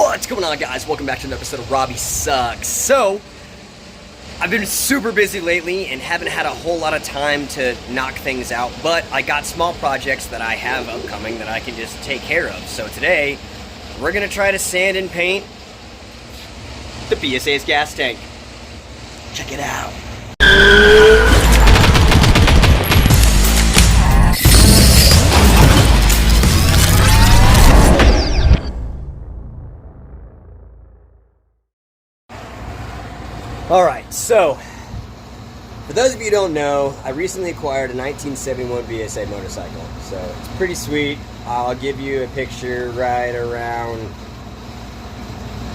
What's going on, guys? Welcome back to another episode of Robbie Sucks. So, I've been super busy lately and haven't had a whole lot of time to knock things out, but I got small projects that I have upcoming that I can just take care of. So today, we're going to try to sand and paint the BSAaaaaayy gas tank. Check it out. Alright, so, for those of you who don't know, I recently acquired a 1971 BSAaaaaayy motorcycle. So, it's pretty sweet. I'll give you a picture right around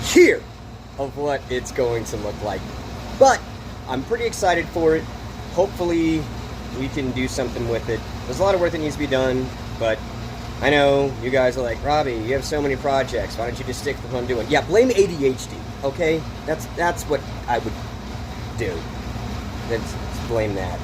here of what it's going to look like. But, I'm pretty excited for it. Hopefully, we can do something with it. There's a lot of work that needs to be done, but I know you guys are like, Robbie, you have so many projects. Why don't you just stick with what I'm doing? Yeah, blame ADHD, okay? That's what I would do. Let's blame that.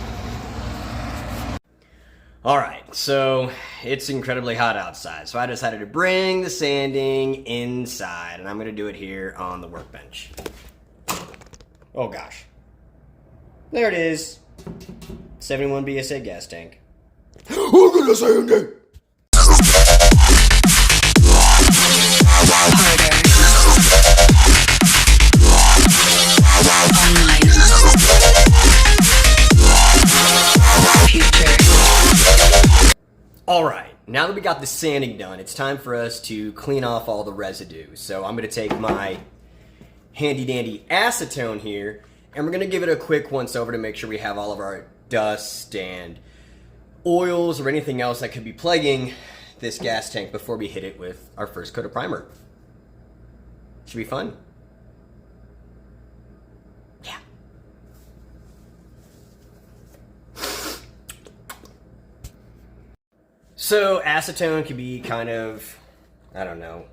Alright, so it's incredibly hot outside, so I decided to bring the sanding inside, and I'm going to do it here on the workbench. Oh gosh. There it is. 71 BSAaaaaayy gas tank. I'm gonna sand it! Alright, now that we got the sanding done, it's time for us to clean off all the residue. So I'm going to take my handy dandy acetone here, and we're going to give it a quick once over to make sure we have all of our dust and oils or anything else that could be plaguing this gas tank before we hit it with our first coat of primer. Should be fun. Yeah. So acetone can be kind of, I don't know,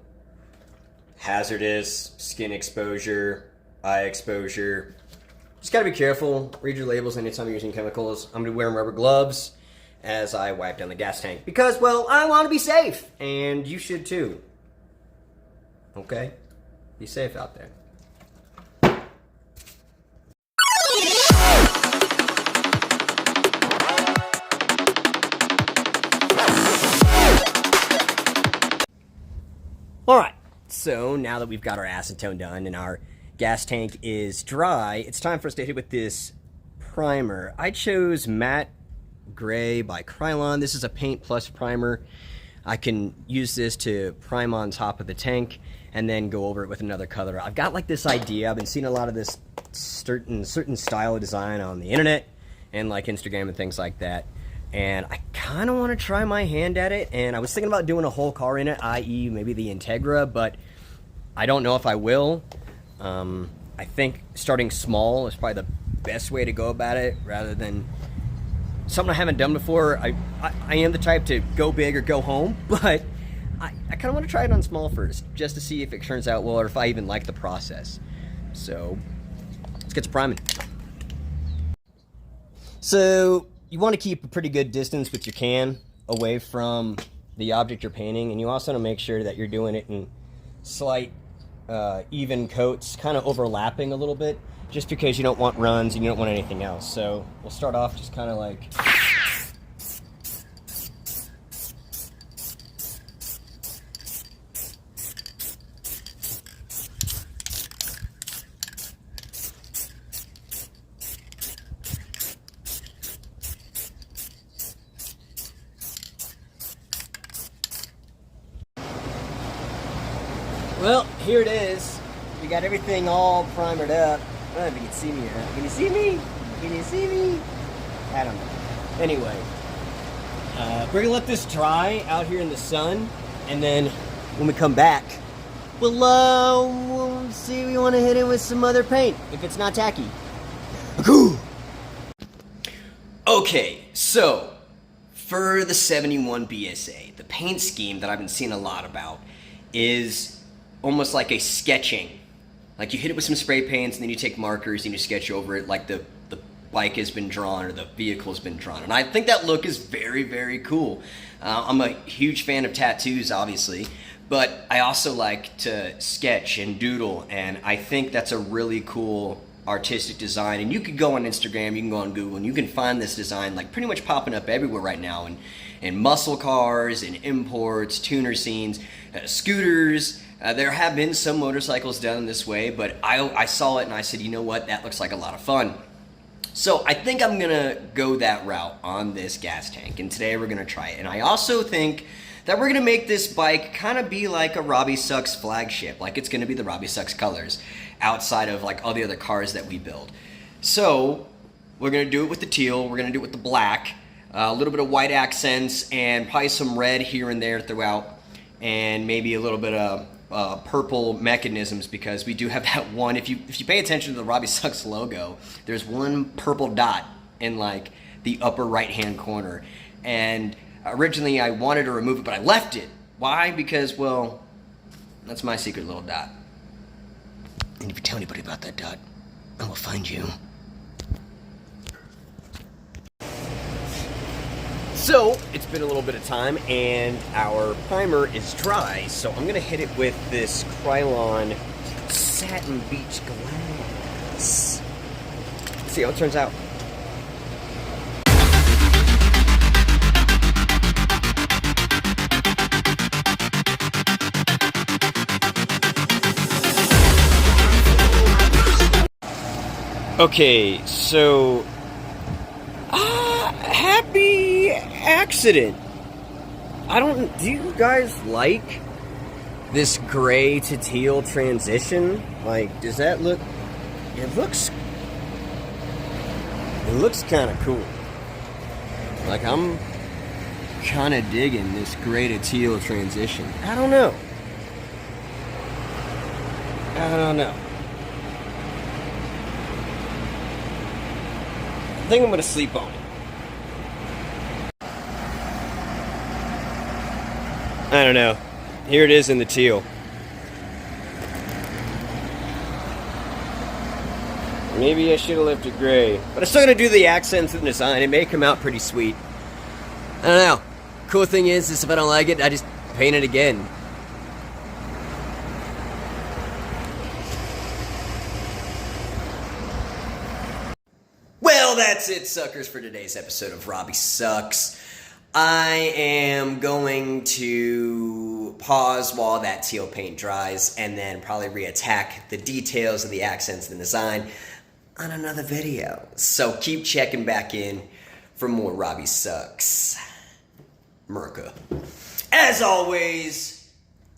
hazardous, skin exposure, eye exposure. Just gotta be careful, read your labels anytime you're using chemicals. I'm gonna be wearing rubber gloves as I wipe down the gas tank because, well, I wanna be safe, and you should too. Okay? Be safe out there. Alright, so now that we've got our acetone done and our gas tank is dry, it's time for us to hit it with this primer. I chose Matte Gray by Krylon. This is a Paint Plus primer. I can use this to prime on top of the tank and then go over it with another color. I've got like this idea. I've been seeing a lot of this certain style of design on the internet and like Instagram and things like that. And I kind of want to try my hand at it, and I was thinking about doing a whole car in it, i.e. maybe the Integra, but I don't know if I will. I think starting small is probably the best way to go about it, rather than something I haven't done before. I am the type to go big or go home, but I kind of want to try it on small first, just to see if it turns out well or if I even like the process. So, let's get to priming. So, you want to keep a pretty good distance with your can away from the object you're painting, and you also want to make sure that you're doing it in slight, even coats, kind of overlapping a little bit, just because you don't want runs and you don't want anything else. So we'll start off just kind of like... Well, here it is. We got everything all primered up. I don't know if you can see me or not. Can you see me? Can you see me? I don't know. Anyway, we're gonna let this dry out here in the sun, and then when we come back, we'll see if we want to hit it with some other paint, if it's not tacky. Okay, so, for the 71 BSAaaaaayy, the paint scheme that I've been seeing a lot about is almost like a sketching. Like you hit it with some spray paints and then you take markers and you sketch over it like the bike has been drawn or the vehicle has been drawn. And I think that look is very, very cool. I'm a huge fan of tattoos, obviously, but I also like to sketch and doodle, and I think that's a really cool artistic design. And you could go on Instagram, you can go on Google, and you can find this design like pretty much popping up everywhere right now, in muscle cars, in imports, tuner scenes, scooters. There have been some motorcycles done this way, but I saw it and I said, you know what, that looks like a lot of fun. So I think I'm gonna go that route on this gas tank, and today we're gonna try it. And I also think that we're gonna make this bike kind of be like a Robbie Sucks flagship, like it's gonna be the Robbie Sucks colors, outside of like all the other cars that we build. So we're gonna do it with the teal, we're gonna do it with the black, a little bit of white accents, and probably some red here and there throughout, and maybe a little bit of purple mechanisms, because we do have that one. If you pay attention to the Robbie Sucks logo, there's one purple dot in like the upper right hand corner, and originally I wanted to remove it, but I left it. Why? Because, well, that's my secret little dot, and if you tell anybody about that dot, I will find you. So, it's been a little bit of time, and our primer is dry, so I'm going to hit it with this Krylon Satin Beach Glass. Let's see how it turns out. Okay, so happy accident. Do you guys like this gray to teal transition? Like, does that look, it looks kind of cool. Like, I'm kind of digging this gray to teal transition. I don't know. I think I'm gonna sleep on it. I don't know. Here it is in the teal. Maybe I should have left it gray. But I'm still gonna do the accents and design. It may come out pretty sweet. I don't know. Cool thing is if I don't like it, I just paint it again. Well, that's it, suckers, for today's episode of Robbie Sucks. I am going to pause while that teal paint dries, and then probably reattack the details of the accents and the design on another video. So keep checking back in for more Robbie Sucks. Merca. As always,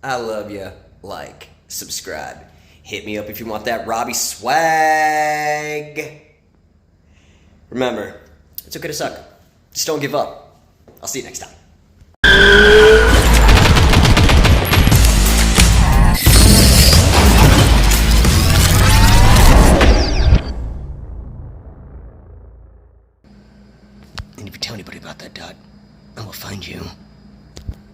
I love you. Like, subscribe. Hit me up if you want that Robbie swag. Remember, it's okay to suck. Just don't give up. I'll see you next time. And if you tell anybody about that dot, I will find you.